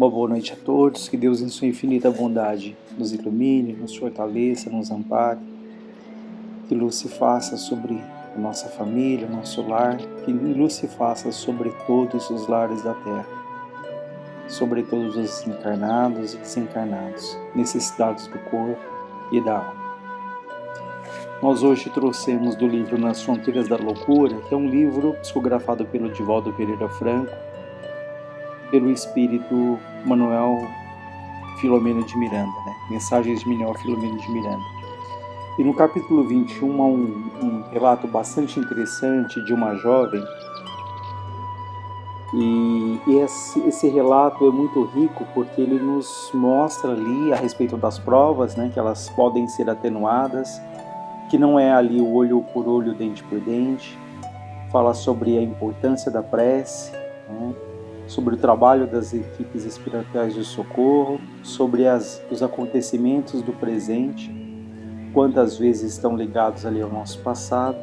Uma boa noite a todos, que Deus em sua infinita bondade nos ilumine, nos fortaleça, nos ampare, que luz se faça sobre a nossa família, o nosso lar, que luz se faça sobre todos os lares da terra, sobre todos os encarnados e desencarnados, necessitados do corpo e da alma. Nós hoje trouxemos do livro Nas Fronteiras da Loucura, que é um livro psicografado pelo Divaldo Pereira Franco, pelo espírito Manuel Filomeno de Miranda, Mensagens de Manuel Filomeno de Miranda. E no capítulo 21 há um relato bastante interessante de uma jovem, e esse relato é muito rico porque ele nos mostra ali a respeito das provas, que elas podem ser atenuadas, que não é ali o olho por olho, dente por dente. Fala sobre a importância da prece, sobre o trabalho das equipes espirituais de socorro, sobre os acontecimentos do presente, quantas vezes estão ligados ali ao nosso passado,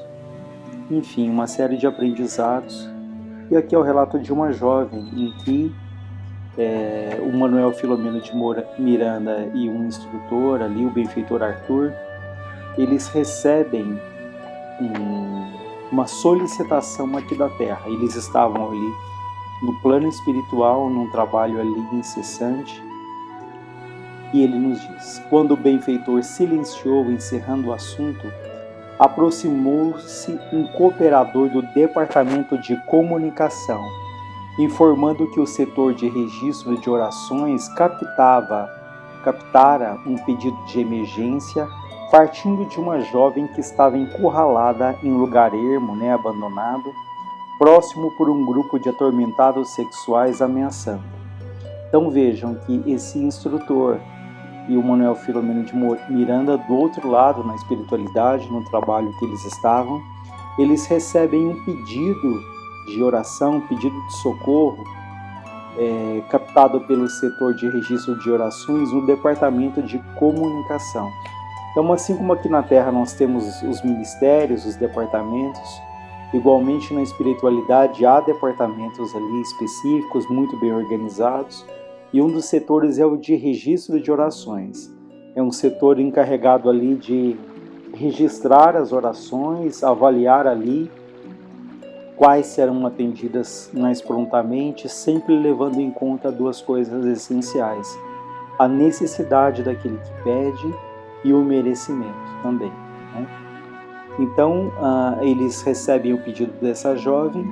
enfim, uma série de aprendizados. E aqui é o relato de uma jovem em que o Manuel Filomeno de Miranda e um instrutor ali, o benfeitor Arthur, eles recebem uma solicitação aqui da Terra. Eles estavam ali no plano espiritual, num trabalho ali incessante, e ele nos diz: quando o benfeitor silenciou, encerrando o assunto, aproximou-se um cooperador do departamento de comunicação, informando que o setor de registro de orações captara um pedido de emergência partindo de uma jovem que estava encurralada em lugar ermo, abandonado, próximo por um grupo de atormentados sexuais ameaçando. Então vejam que esse instrutor e o Manuel Filomeno de Miranda, do outro lado, na espiritualidade, no trabalho que eles estavam, eles recebem um pedido de oração, um pedido de socorro, captado pelo setor de registro de orações no departamento de comunicação. Então, assim como aqui na Terra nós temos os ministérios, os departamentos, igualmente na espiritualidade há departamentos ali específicos, muito bem organizados, e um dos setores é o de registro de orações. É um setor encarregado ali de registrar as orações, avaliar ali quais serão atendidas mais prontamente, sempre levando em conta duas coisas essenciais: a necessidade daquele que pede e o merecimento também. Então, eles recebem o pedido dessa jovem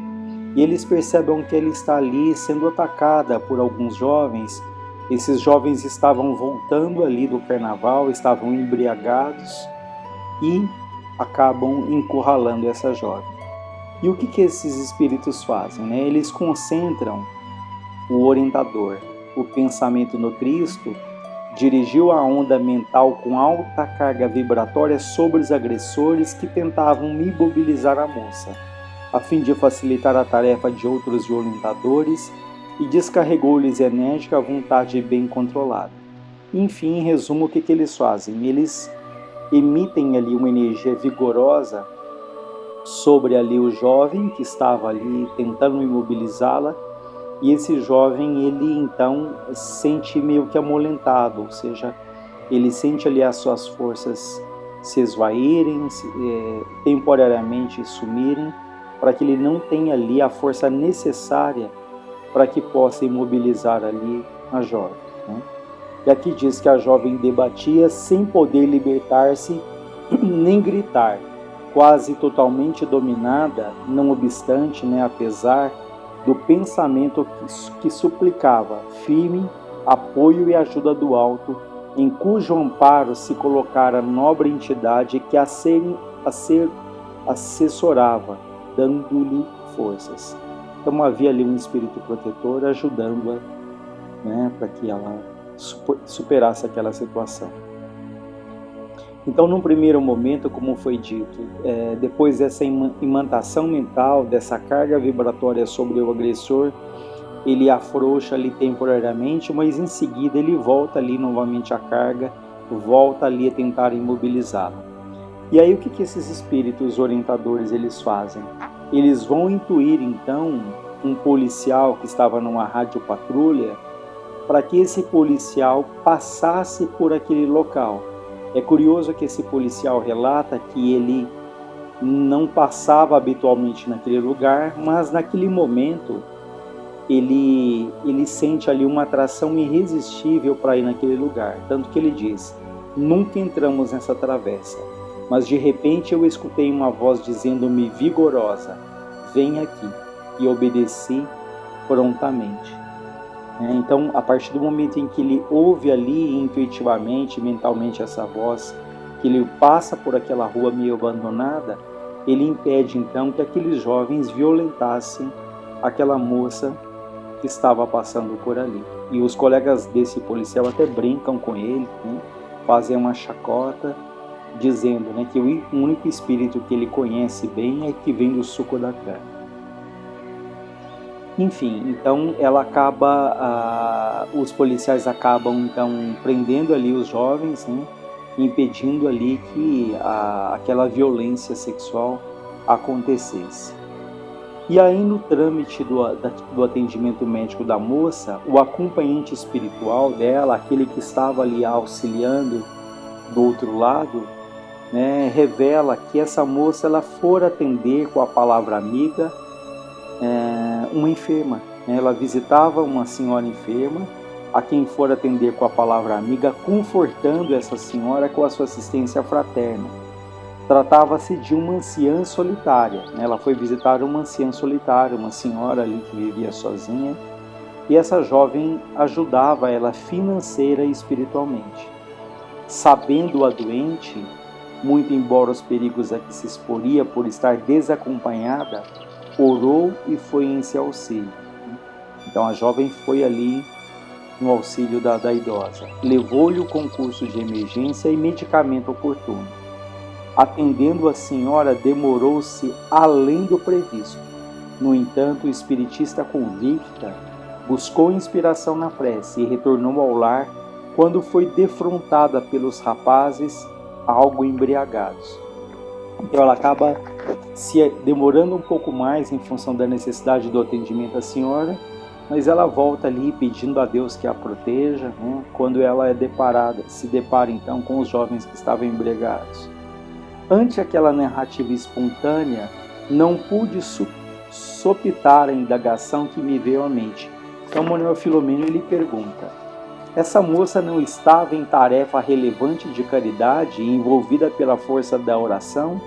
e eles percebem que ela está ali sendo atacada por alguns jovens. Esses jovens estavam voltando ali do carnaval, estavam embriagados e acabam encurralando essa jovem. E o que esses espíritos fazem? Eles concentram o orientador, o pensamento no Cristo, dirigiu a onda mental com alta carga vibratória sobre os agressores que tentavam imobilizar a moça, a fim de facilitar a tarefa de outros orientadores, e descarregou-lhes enérgica vontade bem controlada. Enfim, em resumo, o que eles fazem? Eles emitem ali uma energia vigorosa sobre ali o jovem que estava ali tentando imobilizá-la, e esse jovem, ele então sente meio que amolentado, ou seja, ele sente ali as suas forças se esvaírem, temporariamente sumirem, para que ele não tenha ali a força necessária para que possa imobilizar ali a jovem. E aqui diz que a jovem debatia sem poder libertar-se nem gritar, quase totalmente dominada, não obstante, apesar do pensamento que suplicava firme apoio e ajuda do alto, em cujo amparo se colocara a nobre entidade que a assessorava, dando-lhe forças. Então havia ali um espírito protetor ajudando-a, para que ela superasse aquela situação. Então, num primeiro momento, como foi dito, depois dessa imantação mental, dessa carga vibratória sobre o agressor, ele afrouxa ali temporariamente, mas em seguida ele volta ali novamente à carga, volta ali a tentar imobilizá-lo. E aí o que esses espíritos orientadores eles fazem? Eles vão intuir então um policial que estava numa radiopatrulha para que esse policial passasse por aquele local. É curioso que esse policial relata que ele não passava habitualmente naquele lugar, mas naquele momento ele sente ali uma atração irresistível para ir naquele lugar. Tanto que ele diz: nunca entramos nessa travessa, mas de repente eu escutei uma voz dizendo-me vigorosa: vem aqui. E obedeci prontamente. Então, a partir do momento em que ele ouve ali intuitivamente, mentalmente essa voz, que ele passa por aquela rua meio abandonada, ele impede então que aqueles jovens violentassem aquela moça que estava passando por ali. E os colegas desse policial até brincam com ele, né? Fazem uma chacota, dizendo, né, que o único espírito que ele conhece bem é que vem do suco da cana. Enfim, então ela acaba, os policiais acabam então prendendo ali os jovens, né, impedindo ali que aquela violência sexual acontecesse. E aí no trâmite do atendimento médico da moça, o acompanhante espiritual dela, aquele que estava ali auxiliando do outro lado, né, revela que essa moça ela fora atender com a palavra amiga uma enferma. Ela visitava uma senhora enferma, a quem for atender com a palavra amiga, confortando essa senhora com a sua assistência fraterna. Tratava-se de uma anciã solitária. Ela foi visitar uma anciã solitária, uma senhora ali que vivia sozinha, e essa jovem ajudava ela financeira e espiritualmente. Sabendo a doente, muito embora os perigos a que se exporia por estar desacompanhada, orou e foi em seu auxílio. Então a jovem foi ali no auxílio da idosa. Levou-lhe o concurso de emergência e medicamento oportuno. Atendendo a senhora, demorou-se além do previsto. No entanto, o espiritista convicta buscou inspiração na prece e retornou ao lar quando foi defrontada pelos rapazes algo embriagados. Então ela acaba se demorando um pouco mais em função da necessidade do atendimento da senhora, mas ela volta ali pedindo a Deus que a proteja, né, quando ela se depara então com os jovens que estavam embriagados. Ante aquela narrativa espontânea, não pude sopitar a indagação que me veio à mente. Então Manuel Filomeno lhe pergunta: essa moça não estava em tarefa relevante de caridade e envolvida pela força da oração?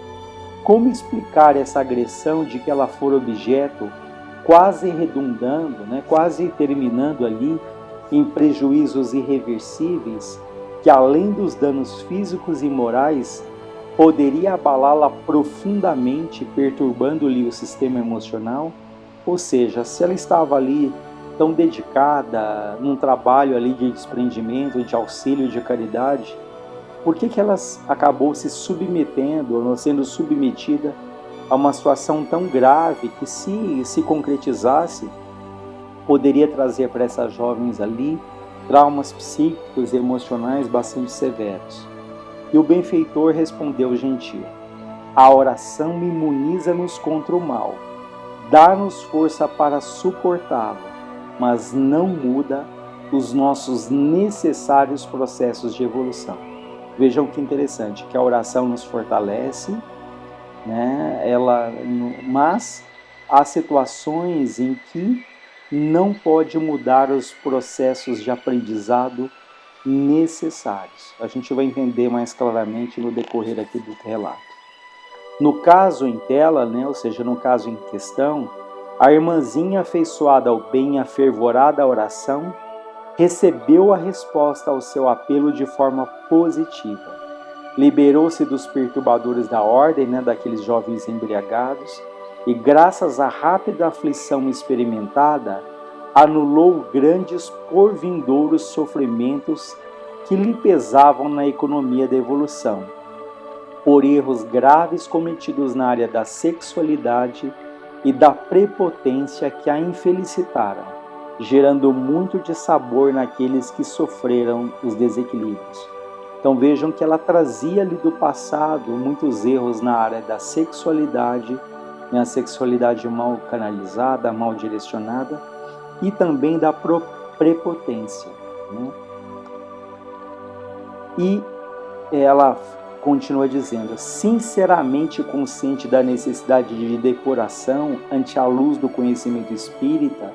Como explicar essa agressão de que ela for objeto, quase redundando, né, quase terminando ali em prejuízos irreversíveis, que além dos danos físicos e morais, poderia abalá-la profundamente, perturbando-lhe o sistema emocional? Ou seja, se ela estava ali tão dedicada num trabalho ali de desprendimento, de auxílio, de caridade, por que ela acabou se submetendo, ou sendo submetida a uma situação tão grave que, se concretizasse, poderia trazer para essas jovens ali traumas psíquicos e emocionais bastante severos? E o benfeitor respondeu gentil: a oração imuniza-nos contra o mal, dá-nos força para suportá-lo, mas não muda os nossos necessários processos de evolução. Vejam que interessante, que a oração nos fortalece, né? Mas há situações em que não pode mudar os processos de aprendizado necessários. A gente vai entender mais claramente no decorrer aqui do relato. No caso em tela, né? Ou seja, no caso em questão, a irmãzinha afeiçoada ao bem e afervorada à oração recebeu a resposta ao seu apelo de forma positiva. Liberou-se dos perturbadores da ordem, né, daqueles jovens embriagados, e graças à rápida aflição experimentada, anulou grandes porvindouros sofrimentos que lhe pesavam na economia da evolução, por erros graves cometidos na área da sexualidade e da prepotência que a infelicitaram, gerando muito dissabor naqueles que sofreram os desequilíbrios. Então vejam que ela trazia ali do passado muitos erros na área da sexualidade, a sexualidade mal canalizada, mal direcionada, e também da prepotência, né? E ela continua dizendo: sinceramente consciente da necessidade de depuração ante a luz do conhecimento espírita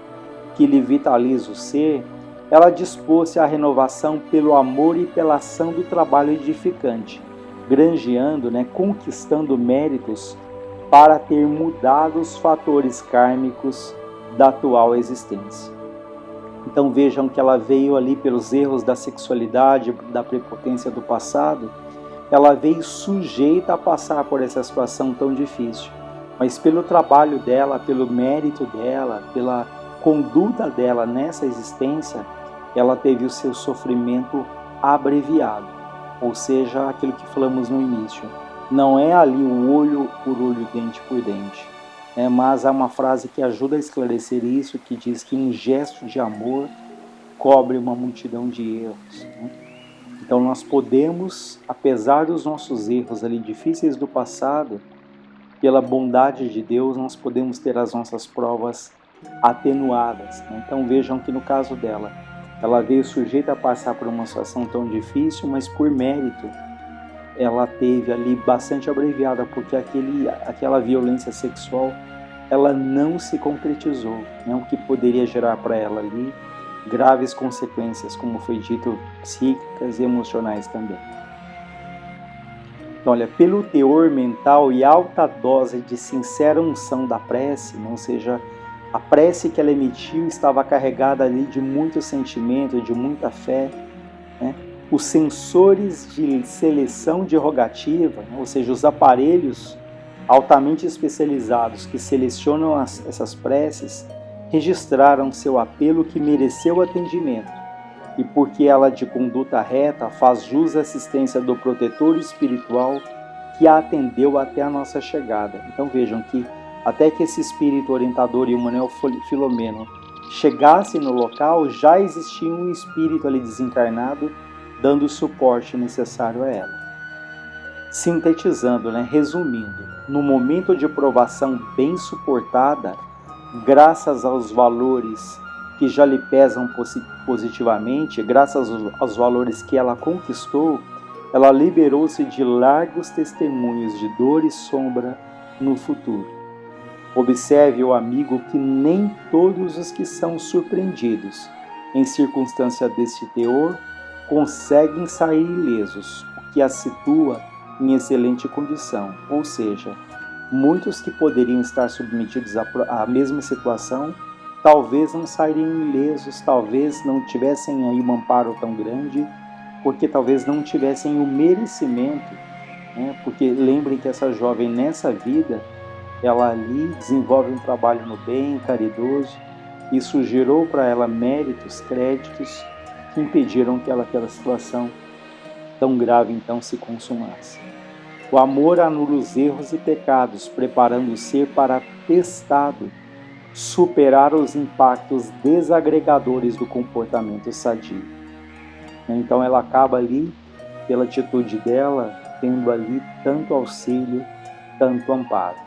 que lhe vitaliza o ser, ela dispôs-se à renovação pelo amor e pela ação do trabalho edificante, granjeando, conquistando méritos para ter mudado os fatores kármicos da atual existência. Então vejam que ela veio ali pelos erros da sexualidade, da prepotência do passado, ela veio sujeita a passar por essa situação tão difícil. Mas pelo trabalho dela, pelo mérito dela, pela conduta dela nessa existência, ela teve o seu sofrimento abreviado. Ou seja, aquilo que falamos no início. Não é ali o olho por olho, dente por dente. Mas há uma frase que ajuda a esclarecer isso, que diz que um gesto de amor cobre uma multidão de erros. Então nós podemos, apesar dos nossos erros ali difíceis do passado, pela bondade de Deus, nós podemos ter as nossas provas atenuadas. Então vejam que no caso dela, ela veio sujeita a passar por uma situação tão difícil, mas por mérito, ela teve ali bastante abreviada, porque aquela violência sexual, ela não se concretizou, o que poderia gerar para ela ali graves consequências, como foi dito, psíquicas e emocionais também. Então, olha, pelo teor mental e alta dose de sincera unção da prece, ou seja, a prece que ela emitiu estava carregada ali de muito sentimento, de muita fé, Os sensores de seleção de rogativa, ou seja, os aparelhos altamente especializados que selecionam essas preces, registraram seu apelo que mereceu atendimento, e porque ela de conduta reta faz jus à assistência do protetor espiritual que a atendeu até a nossa chegada. Então vejam que até que esse espírito orientador e o Manuel Filomeno chegassem no local, já existia um espírito ali desencarnado dando o suporte necessário a ela. Sintetizando, resumindo, no momento de provação bem suportada, graças aos valores que já lhe pesam positivamente, graças aos valores que ela conquistou, ela liberou-se de largos testemunhos de dor e sombra no futuro. Observe, o amigo, que nem todos os que são surpreendidos em circunstância deste teor conseguem sair ilesos, o que a situa em excelente condição, ou seja, muitos que poderiam estar submetidos à mesma situação, talvez não sairiam ilesos, talvez não tivessem aí um amparo tão grande, porque talvez não tivessem o merecimento, porque lembrem que essa jovem nessa vida, ela ali desenvolve um trabalho no bem, caridoso, isso gerou para ela méritos, créditos, que impediram que aquela situação tão grave então se consumasse. O amor anula os erros e pecados, preparando o ser para testado, superar os impactos desagregadores do comportamento sadio. Então ela acaba ali, pela atitude dela, tendo ali tanto auxílio, tanto amparo.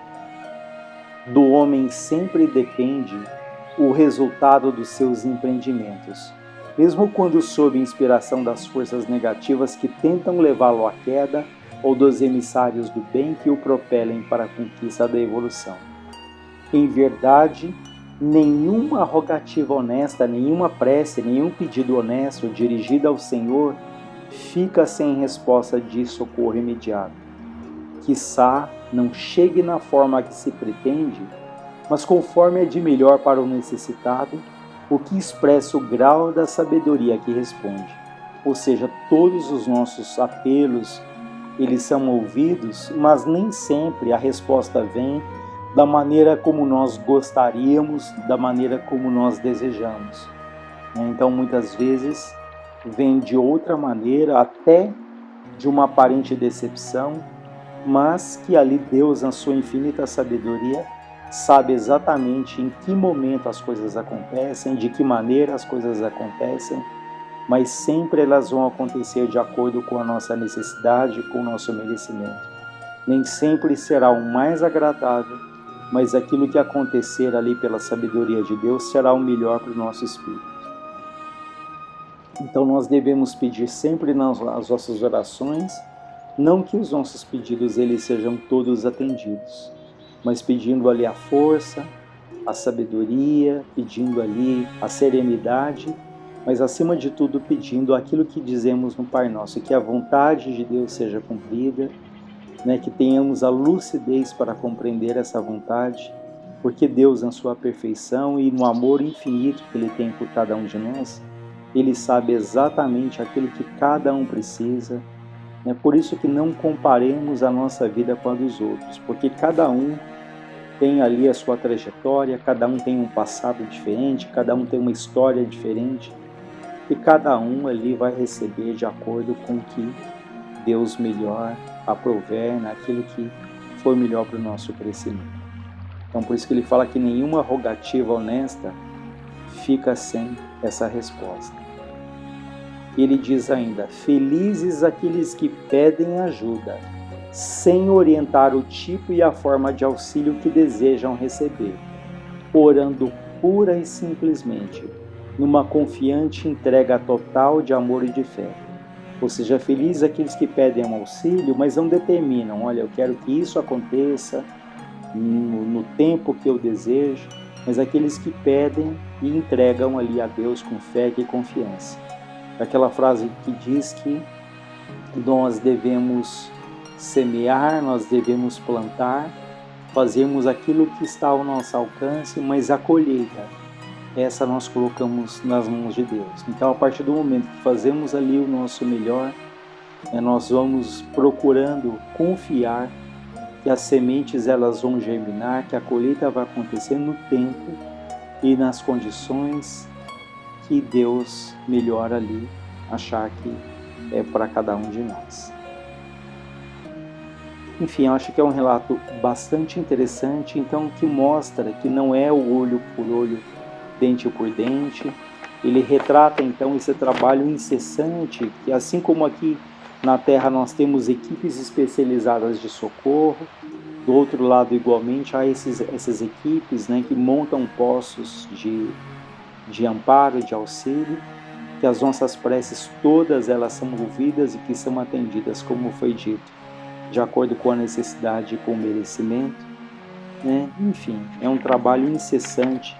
Do homem sempre depende o resultado dos seus empreendimentos, mesmo quando sob inspiração das forças negativas que tentam levá-lo à queda ou dos emissários do bem que o propelem para a conquista da evolução. Em verdade, nenhuma rogativa honesta, nenhuma prece, nenhum pedido honesto dirigido ao Senhor fica sem resposta de socorro imediato. Quiçá não chegue na forma que se pretende, mas conforme é de melhor para o necessitado, o que expressa o grau da sabedoria que responde. Ou seja, todos os nossos apelos, eles são ouvidos, mas nem sempre a resposta vem da maneira como nós gostaríamos, da maneira como nós desejamos. Então, muitas vezes, vem de outra maneira, até de uma aparente decepção, mas que ali Deus, na sua infinita sabedoria, sabe exatamente em que momento as coisas acontecem, de que maneira as coisas acontecem, mas sempre elas vão acontecer de acordo com a nossa necessidade, com o nosso merecimento. Nem sempre será o mais agradável, mas aquilo que acontecer ali pela sabedoria de Deus será o melhor para o nosso espírito. Então nós devemos pedir sempre nas nossas orações, não que os nossos pedidos eles sejam todos atendidos, mas pedindo ali a força, a sabedoria, pedindo ali a serenidade, mas acima de tudo pedindo aquilo que dizemos no Pai Nosso, que a vontade de Deus seja cumprida, né, que tenhamos a lucidez para compreender essa vontade, porque Deus, na sua perfeição e no amor infinito que Ele tem por cada um de nós, Ele sabe exatamente aquilo que cada um precisa. É por isso que não comparemos a nossa vida com a dos outros, porque cada um tem ali a sua trajetória, cada um tem um passado diferente, cada um tem uma história diferente, e cada um ali vai receber de acordo com o que Deus melhor aprover, naquilo que for melhor para o nosso crescimento. Então por isso que ele fala que nenhuma rogativa honesta fica sem essa resposta. Ele diz ainda: felizes aqueles que pedem ajuda, sem orientar o tipo e a forma de auxílio que desejam receber, orando pura e simplesmente, numa confiante entrega total de amor e de fé. Ou seja, felizes aqueles que pedem um auxílio, mas não determinam, olha, eu quero que isso aconteça no tempo que eu desejo, mas aqueles que pedem e entregam ali a Deus com fé e confiança. Aquela frase que diz que nós devemos semear, nós devemos plantar, fazermos aquilo que está ao nosso alcance, mas a colheita, essa nós colocamos nas mãos de Deus. Então, a partir do momento que fazemos ali o nosso melhor, nós vamos procurando confiar que as sementes elas vão germinar, que a colheita vai acontecer no tempo e nas condições que Deus melhor ali achar que é para cada um de nós. Enfim, eu acho que é um relato bastante interessante, então, que mostra que não é o olho por olho, dente por dente. Ele retrata então esse trabalho incessante, que assim como aqui na Terra nós temos equipes especializadas de socorro, do outro lado igualmente há essas equipes, né, que montam postos de amparo, de auxílio, que as nossas preces todas elas são ouvidas e que são atendidas, como foi dito, de acordo com a necessidade e com o merecimento, né? Enfim, é um trabalho incessante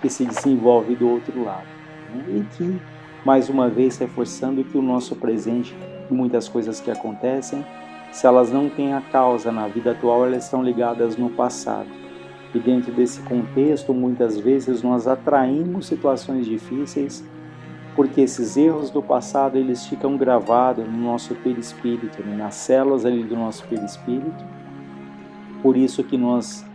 que se desenvolve do outro lado, né? E que, mais uma vez, reforçando que o nosso presente, muitas coisas que acontecem, se elas não têm a causa na vida atual, elas estão ligadas no passado. E dentro desse contexto, muitas vezes nós atraímos situações difíceis, porque esses erros do passado eles ficam gravados no nosso perispírito, né? Nas células ali do nosso perispírito. Por isso que nós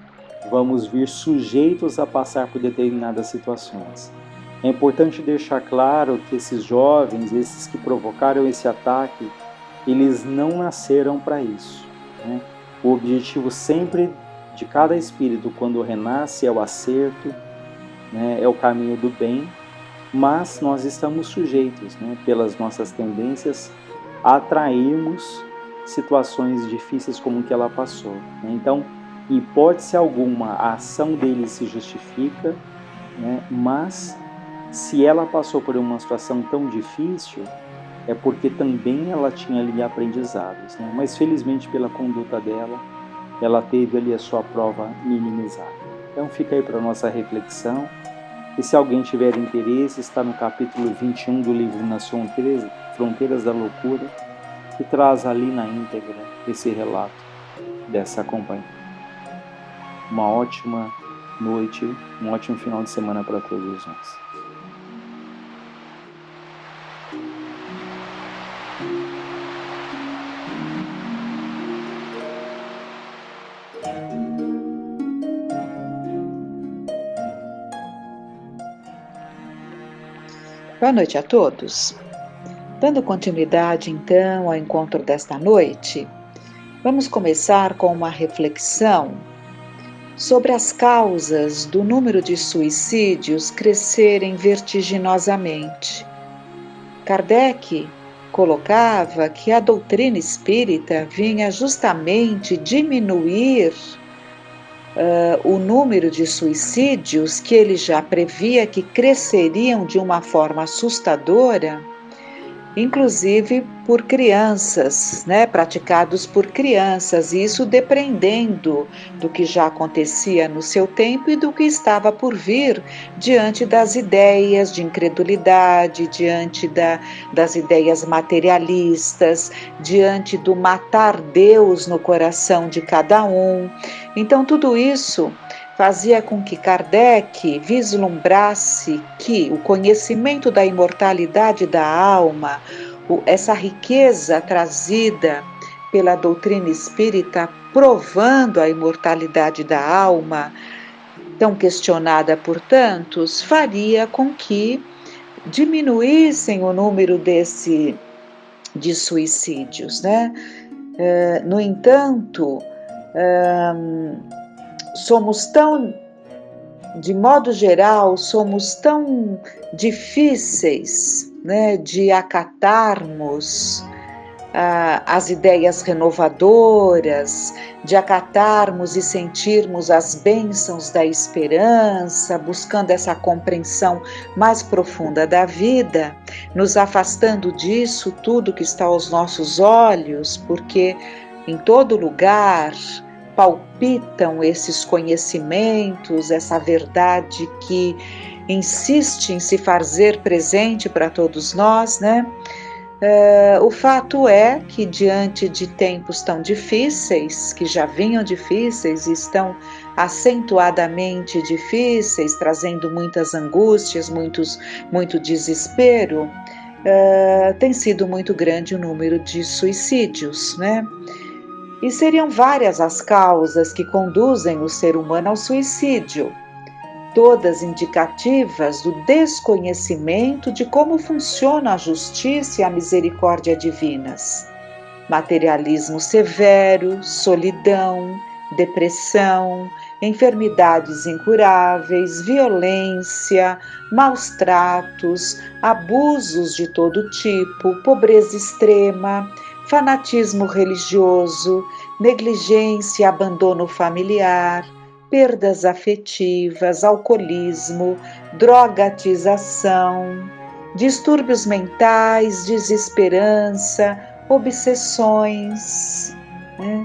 vamos vir sujeitos a passar por determinadas situações. É importante deixar claro que esses jovens, esses que provocaram esse ataque, eles não nasceram para isso, né? O objetivo sempre de cada espírito, quando renasce, é o acerto, né? É o caminho do bem, mas nós estamos sujeitos, né, pelas nossas tendências, a atrairmos situações difíceis como que ela passou, né? Então, em hipótese alguma, a ação dele se justifica, né? Mas se ela passou por uma situação tão difícil, é porque também ela tinha ali aprendizados, né? Mas felizmente pela conduta dela, ela teve ali a sua prova minimizada. Então fica aí para a nossa reflexão. E se alguém tiver interesse, está no capítulo 21 do livro Nas Fronteiras da Loucura, que traz ali na íntegra esse relato dessa companhia. Uma ótima noite, um ótimo final de semana para todos nós. Boa noite a todos. Dando continuidade, então, ao encontro desta noite, vamos começar com uma reflexão sobre as causas do número de suicídios crescerem vertiginosamente. Kardec colocava que a doutrina espírita vinha justamente diminuir o número de suicídios, que ele já previa que cresceriam de uma forma assustadora, inclusive por crianças, né, praticados por crianças, e isso dependendo do que já acontecia no seu tempo e do que estava por vir, diante das ideias de incredulidade, diante das ideias materialistas, diante do matar Deus no coração de cada um. Então, tudo isso fazia com que Kardec vislumbrasse que o conhecimento da imortalidade da alma, essa riqueza trazida pela doutrina espírita, provando a imortalidade da alma, tão questionada por tantos, faria com que diminuíssem o número de suicídios, né? No entanto, de modo geral, somos tão difíceis, né, de acatarmos as ideias renovadoras, de acatarmos e sentirmos as bênçãos da esperança, buscando essa compreensão mais profunda da vida, nos afastando disso tudo que está aos nossos olhos, porque em todo lugar palpitam esses conhecimentos, essa verdade que insiste em se fazer presente para todos nós, né? O fato é que diante de tempos tão difíceis, que já vinham difíceis e estão acentuadamente difíceis, trazendo muitas angústias, muito desespero, tem sido muito grande o número de suicídios, né? E seriam várias as causas que conduzem o ser humano ao suicídio, todas indicativas do desconhecimento de como funciona a justiça e a misericórdia divinas. Materialismo severo, solidão, depressão, enfermidades incuráveis, violência, maus tratos, abusos de todo tipo, pobreza extrema, fanatismo religioso, negligência e abandono familiar, perdas afetivas, alcoolismo, drogatização, distúrbios mentais, desesperança, obsessões, né?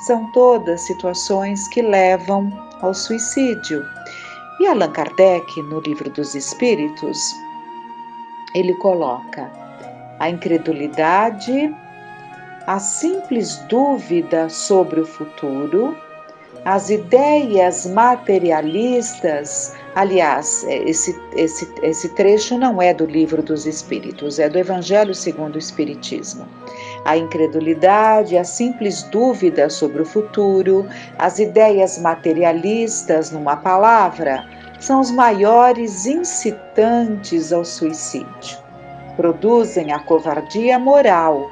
São todas situações que levam ao suicídio. E Allan Kardec, no Livro dos Espíritos, ele coloca a incredulidade, a simples dúvida sobre o futuro, as ideias materialistas. Aliás, esse trecho não é do Livro dos Espíritos, é do Evangelho segundo o Espiritismo. A incredulidade, a simples dúvida sobre o futuro, as ideias materialistas, numa palavra, são os maiores incitantes ao suicídio. Produzem a covardia moral.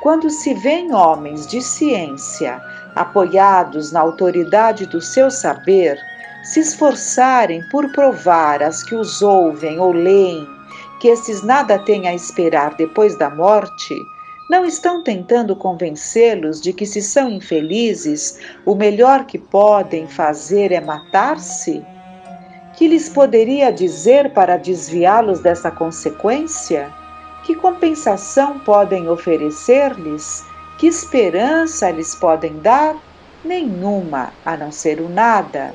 Quando se vêem homens de ciência, apoiados na autoridade do seu saber, se esforçarem por provar às que os ouvem ou leem que esses nada têm a esperar depois da morte, não estão tentando convencê-los de que, se são infelizes, o melhor que podem fazer é matar-se? Que lhes poderia dizer para desviá-los dessa consequência? Que compensação podem oferecer-lhes? Que esperança lhes podem dar? Nenhuma, a não ser o nada.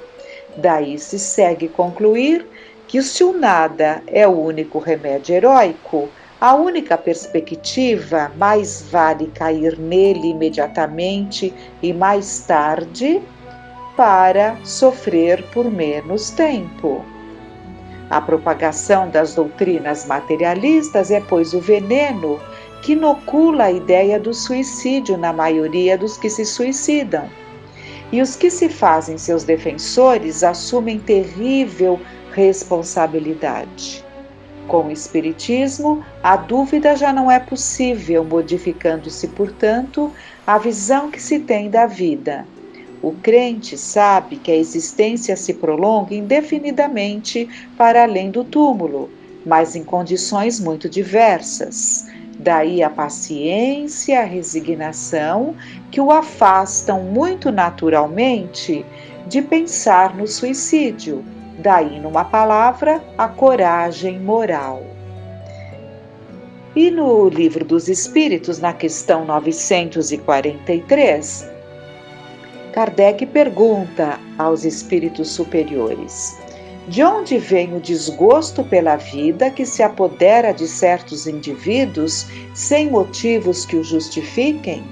Daí se segue concluir que, se o nada é o único remédio heróico, a única perspectiva, mais vale cair nele imediatamente e mais tarde, para sofrer por menos tempo. A propagação das doutrinas materialistas é, pois, o veneno que inocula a ideia do suicídio na maioria dos que se suicidam. E os que se fazem seus defensores assumem terrível responsabilidade. Com o Espiritismo, a dúvida já não é possível, modificando-se, portanto, a visão que se tem da vida. O crente sabe que a existência se prolonga indefinidamente para além do túmulo, mas em condições muito diversas. Daí a paciência e a resignação que o afastam muito naturalmente de pensar no suicídio. Daí, numa palavra, a coragem moral. E no Livro dos Espíritos, na questão 943, Kardec pergunta aos espíritos superiores: de onde vem o desgosto pela vida que se apodera de certos indivíduos sem motivos que o justifiquem?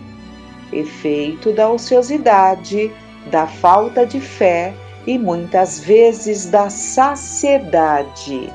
Efeito da ociosidade, da falta de fé e muitas vezes da saciedade.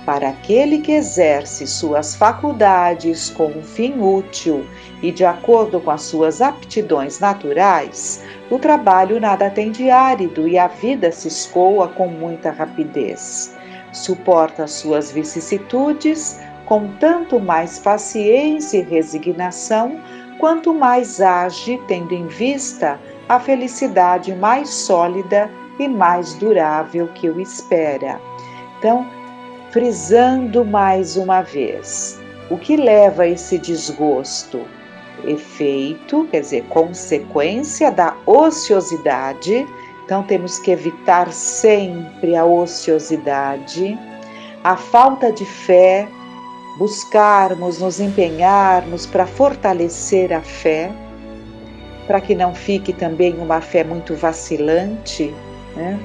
Para aquele que exerce suas faculdades com um fim útil e de acordo com as suas aptidões naturais, o trabalho nada tem de árido e a vida se escoa com muita rapidez. Suporta suas vicissitudes com tanto mais paciência e resignação, quanto mais age tendo em vista a felicidade mais sólida e mais durável que o espera. Então, frisando mais uma vez, o que leva a esse desgosto? Efeito, quer dizer, consequência da ociosidade. Então temos que evitar sempre a ociosidade, a falta de fé, buscarmos nos empenharmos para fortalecer a fé, para que não fique também uma fé muito vacilante, né?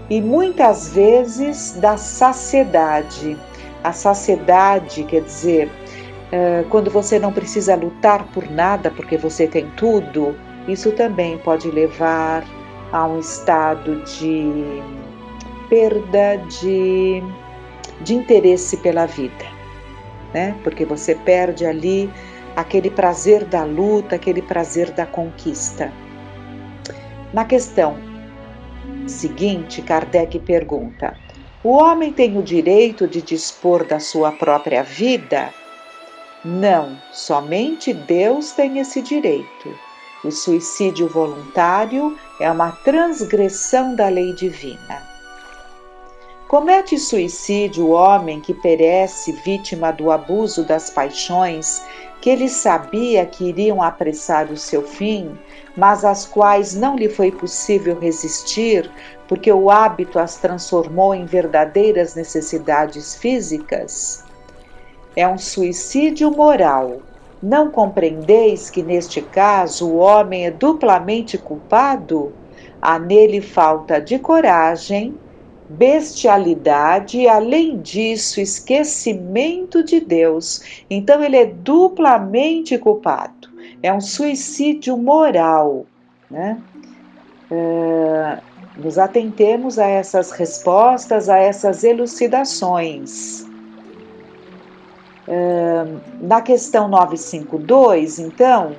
E muitas vezes da saciedade. A saciedade, quer dizer, quando você não precisa lutar por nada porque você tem tudo, isso também pode levar a um estado de perda de interesse pela vida, né? Porque você perde ali aquele prazer da luta, aquele prazer da conquista. Na questão seguinte, Kardec pergunta: o homem tem o direito de dispor da sua própria vida? Não, somente Deus tem esse direito. O suicídio voluntário é uma transgressão da lei divina. Comete suicídio o homem que perece vítima do abuso das paixões que ele sabia que iriam apressar o seu fim, mas às quais não lhe foi possível resistir, porque o hábito as transformou em verdadeiras necessidades físicas? É um suicídio moral. Não compreendeis que, neste caso, o homem é duplamente culpado? Há nele falta de coragem, bestialidade e, além disso, esquecimento de Deus. Então, ele é duplamente culpado. É um suicídio moral, né? Nos atentemos a essas respostas, a essas elucidações. Na questão 952, então,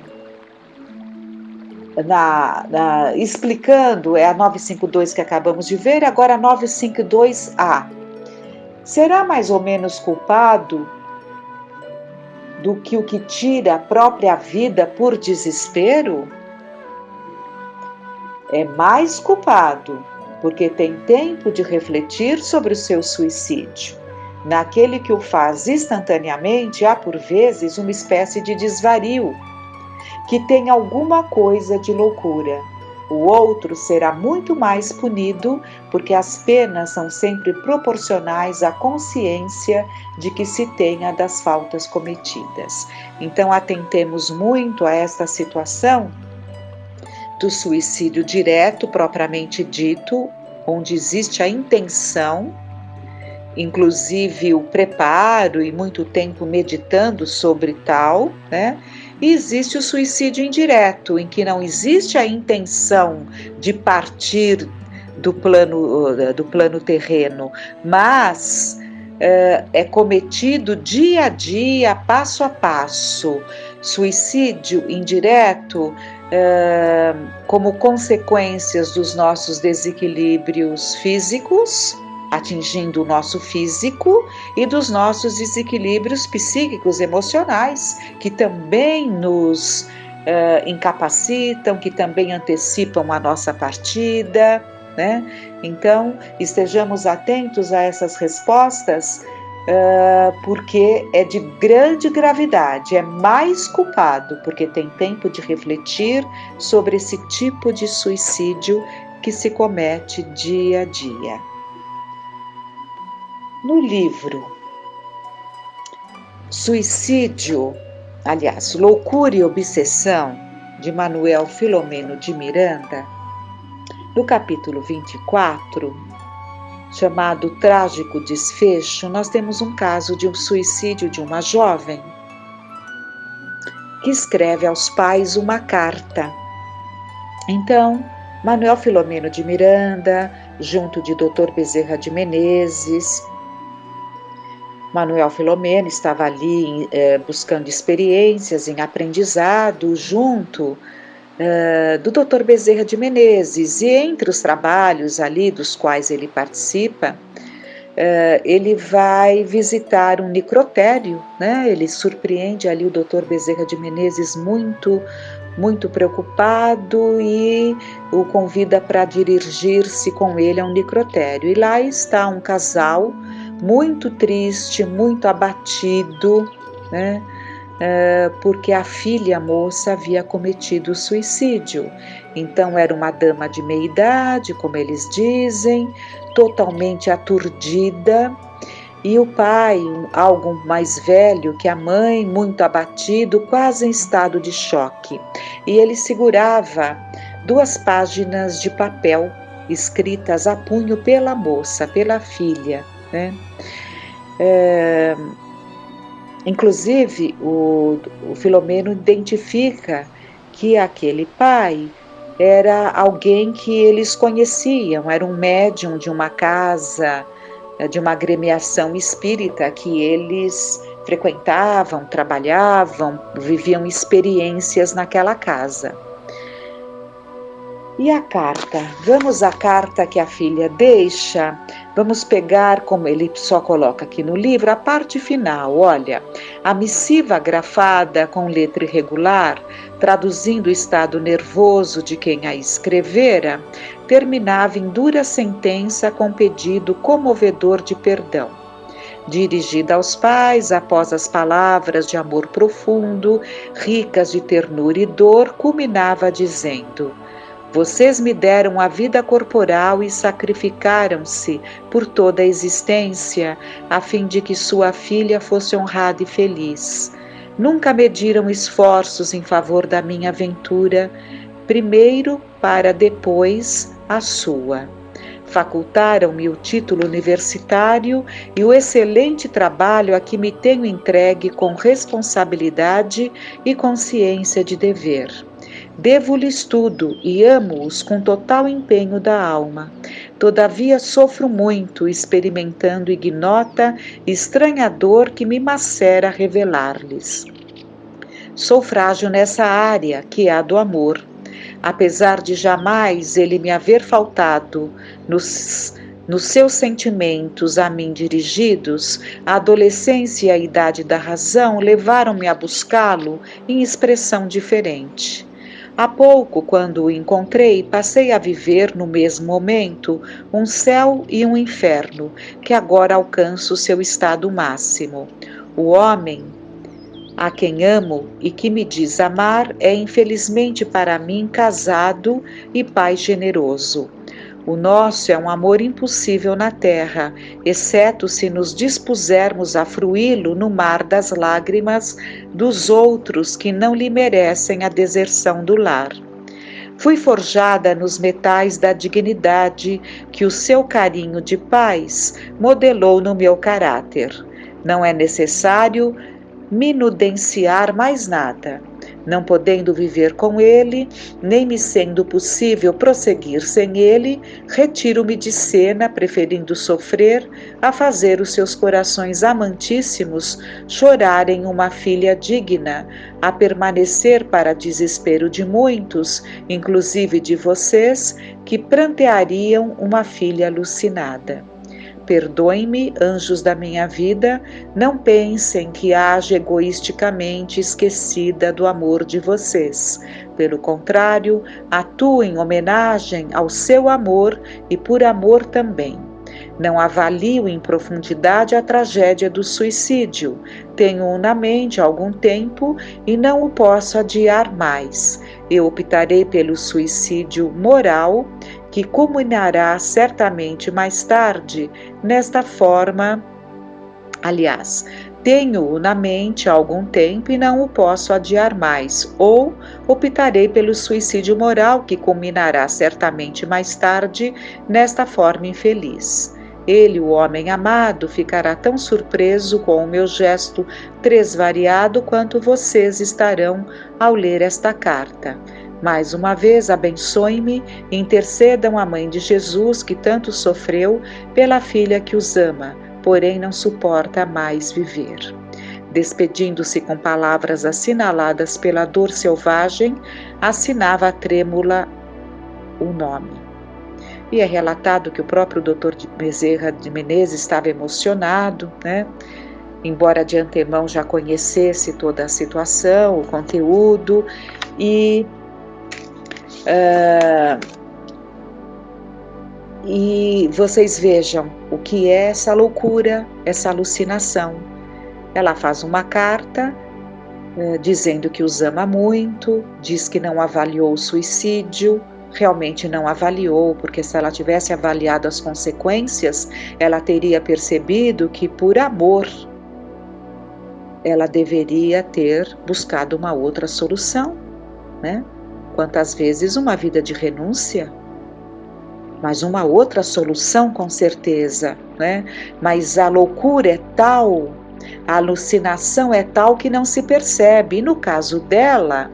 explicando, é a 952 que acabamos de ver, agora a 952A. Será mais ou menos culpado do que o que tira a própria vida por desespero? É mais culpado, porque tem tempo de refletir sobre o seu suicídio. Naquele que o faz instantaneamente, há por vezes uma espécie de desvario, que tem alguma coisa de loucura. O outro será muito mais punido, porque as penas são sempre proporcionais à consciência de que se tenha das faltas cometidas. Então, atentemos muito a esta situação do suicídio direto, propriamente dito, onde existe a intenção, inclusive o preparo e muito tempo meditando sobre tal, né? E existe o suicídio indireto, em que não existe a intenção de partir do plano terreno, mas é cometido dia a dia, passo a passo. Suicídio indireto, como consequências dos nossos desequilíbrios físicos, atingindo o nosso físico, e dos nossos desequilíbrios psíquicos, emocionais, que também nos incapacitam, que também antecipam a nossa partida, né? Então, estejamos atentos a essas respostas, porque é de grande gravidade, é mais culpado, porque tem tempo de refletir sobre esse tipo de suicídio que se comete dia a dia. No livro Suicídio, Loucura e Obsessão, de Manuel Filomeno de Miranda, no capítulo 24, chamado Trágico Desfecho, nós temos um caso de um suicídio de uma jovem que escreve aos pais uma carta. Então, Manuel Filomeno de Miranda, junto de Dr. Bezerra de Menezes, Manuel Filomeno estava ali buscando experiências em aprendizado junto do Dr. Bezerra de Menezes, e entre os trabalhos ali dos quais ele participa, ele vai visitar um necrotério, né? Ele surpreende ali o Dr. Bezerra de Menezes muito preocupado e o convida para dirigir-se com ele a um necrotério. E lá está um casal muito triste, muito abatido, né? Porque a filha moça havia cometido suicídio. Então era uma dama de meia idade, como eles dizem, totalmente aturdida, e o pai, algo mais velho que a mãe, muito abatido, quase em estado de choque. E ele segurava 2 páginas de papel escritas a punho pela moça, pela filha, né? Inclusive, o Filomeno identifica que aquele pai era alguém que eles conheciam, era um médium de uma casa, de uma agremiação espírita que eles frequentavam, trabalhavam, viviam experiências naquela casa. E a carta? Vamos à carta que a filha deixa. Vamos pegar, como ele só coloca aqui no livro, a parte final. Olha, a missiva grafada com letra irregular, traduzindo o estado nervoso de quem a escrevera, terminava em dura sentença com pedido comovedor de perdão. Dirigida aos pais, após as palavras de amor profundo, ricas de ternura e dor, culminava dizendo: vocês me deram a vida corporal e sacrificaram-se por toda a existência, a fim de que sua filha fosse honrada e feliz. Nunca mediram esforços em favor da minha ventura, primeiro para depois a sua. Facultaram-me o título universitário e o excelente trabalho a que me tenho entregue com responsabilidade e consciência de dever. Devo-lhes tudo e amo-os com total empenho da alma. Todavia sofro muito, experimentando ignota e estranha dor que me macera revelar-lhes. Sou frágil nessa área, que é a do amor. Apesar de jamais ele me haver faltado nos seus sentimentos a mim dirigidos, a adolescência e a idade da razão levaram-me a buscá-lo em expressão diferente. Há pouco, quando o encontrei, passei a viver no mesmo momento um céu e um inferno, que agora alcança o seu estado máximo. O homem a quem amo e que me diz amar é infelizmente para mim casado e pai generoso. O nosso é um amor impossível na terra, exceto se nos dispusermos a fruí-lo no mar das lágrimas dos outros que não lhe merecem a deserção do lar. Fui forjada nos metais da dignidade que o seu carinho de paz modelou no meu caráter. Não é necessário minudenciar mais nada. Não podendo viver com ele, nem me sendo possível prosseguir sem ele, retiro-me de cena, preferindo sofrer a fazer os seus corações amantíssimos chorarem uma filha digna, a permanecer para desespero de muitos, inclusive de vocês, que pranteariam uma filha alucinada. Perdoem-me, anjos da minha vida, não pensem que haja egoisticamente esquecida do amor de vocês. Pelo contrário, atuo em homenagem ao seu amor e por amor também. Não avalio em profundidade a tragédia do suicídio. Tenho-o na mente há algum tempo e não o posso adiar mais. Eu optarei pelo suicídio moral, que culminará certamente mais tarde nesta forma. Aliás, tenho-o na mente há algum tempo e não o posso adiar mais, ou optarei pelo suicídio moral, que culminará certamente mais tarde nesta forma infeliz. Ele, o homem amado, ficará tão surpreso com o meu gesto tresvariado quanto vocês estarão ao ler esta carta. Mais uma vez, abençoe-me e intercedam a Mãe de Jesus, que tanto sofreu, pela filha que os ama, porém não suporta mais viver. Despedindo-se com palavras assinaladas pela dor selvagem, assinava trêmula o nome. E é relatado que o próprio Dr. Bezerra de Menezes estava emocionado, né? Embora de antemão já conhecesse toda a situação, o conteúdo, e vocês vejam o que é essa loucura, essa alucinação. Ela faz uma carta dizendo que os ama muito, diz que não avaliou o suicídio, realmente não avaliou, porque se ela tivesse avaliado as consequências, ela teria percebido que por amor ela deveria ter buscado uma outra solução, né? Quantas vezes uma vida de renúncia, mas uma outra solução com certeza, né? Mas a loucura é tal, a alucinação é tal que não se percebe. E no caso dela,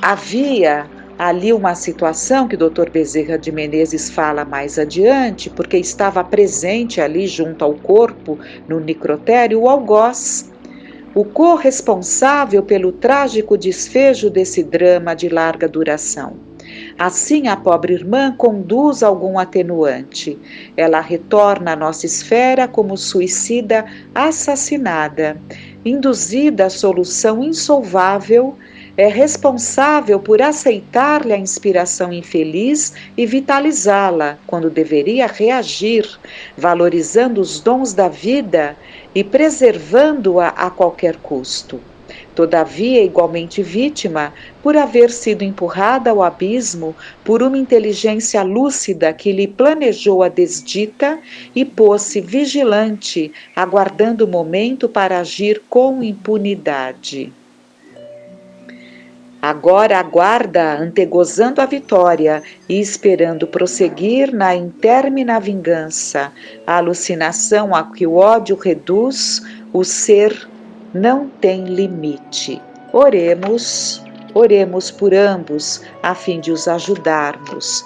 havia ali uma situação que o Dr. Bezerra de Menezes fala mais adiante, porque estava presente ali junto ao corpo, no necrotério, o algoz, o corresponsável pelo trágico desfecho desse drama de larga duração. Assim, a pobre irmã conduz algum atenuante. Ela retorna à nossa esfera como suicida assassinada, induzida à solução insolvável, é responsável por aceitar-lhe a inspiração infeliz e vitalizá-la, quando deveria reagir, valorizando os dons da vida e preservando-a a qualquer custo. Todavia, igualmente vítima, por haver sido empurrada ao abismo por uma inteligência lúcida que lhe planejou a desdita e pôs-se vigilante, aguardando o momento para agir com impunidade. Agora aguarda, antegozando a vitória e esperando prosseguir na intermina vingança, a alucinação a que o ódio reduz, o ser não tem limite. Oremos por ambos, a fim de os ajudarmos.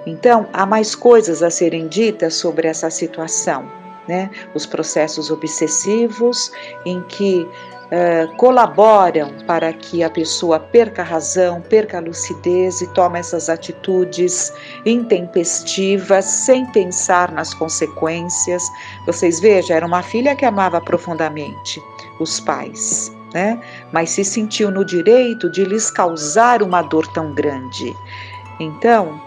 Então, há mais coisas a serem ditas sobre essa situação, né? Os processos obsessivos em que colaboram para que a pessoa perca a razão, perca a lucidez e tome essas atitudes intempestivas, sem pensar nas consequências. Vocês vejam, era uma filha que amava profundamente os pais, né? Mas se sentiu no direito de lhes causar uma dor tão grande. Então,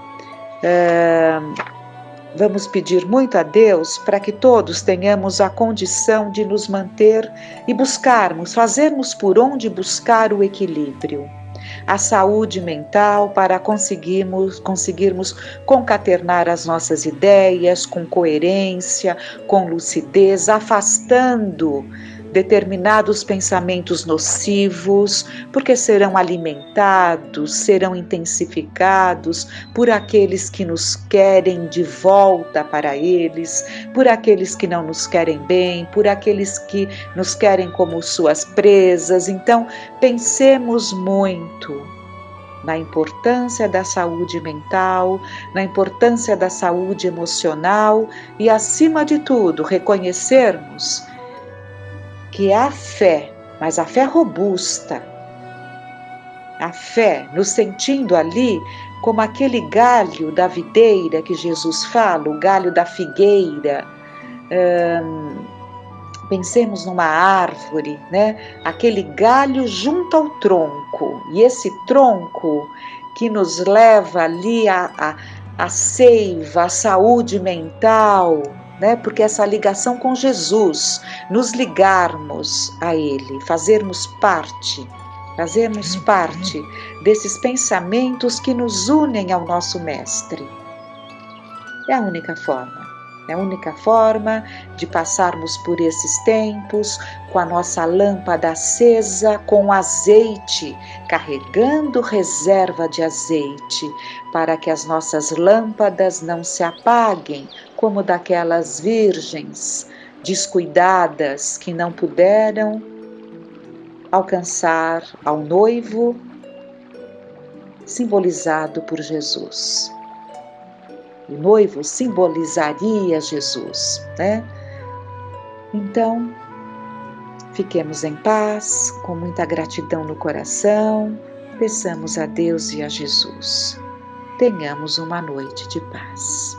vamos pedir muito a Deus para que todos tenhamos a condição de nos manter e fazermos por onde buscar o equilíbrio, a saúde mental para conseguirmos concatenar as nossas ideias com coerência, com lucidez, afastando determinados pensamentos nocivos, porque serão alimentados, serão intensificados por aqueles que nos querem de volta para eles, por aqueles que não nos querem bem, por aqueles que nos querem como suas presas. Então, pensemos muito na importância da saúde mental, na importância da saúde emocional e, acima de tudo, reconhecermos que a fé, mas a fé robusta, a fé nos sentindo ali como aquele galho da videira que Jesus fala, o galho da figueira. Pensemos numa árvore, né? Aquele galho junto ao tronco, e esse tronco que nos leva ali a seiva, a saúde mental, né? Porque essa ligação com Jesus, nos ligarmos a Ele, fazermos parte fazermos parte desses pensamentos que nos unem ao nosso Mestre. É a única forma de passarmos por esses tempos com a nossa lâmpada acesa com azeite, carregando reserva de azeite, para que as nossas lâmpadas não se apaguem como daquelas virgens descuidadas que não puderam alcançar ao noivo simbolizado por Jesus. O noivo simbolizaria Jesus, né? Então, fiquemos em paz, com muita gratidão no coração, peçamos a Deus e a Jesus. Tenhamos uma noite de paz.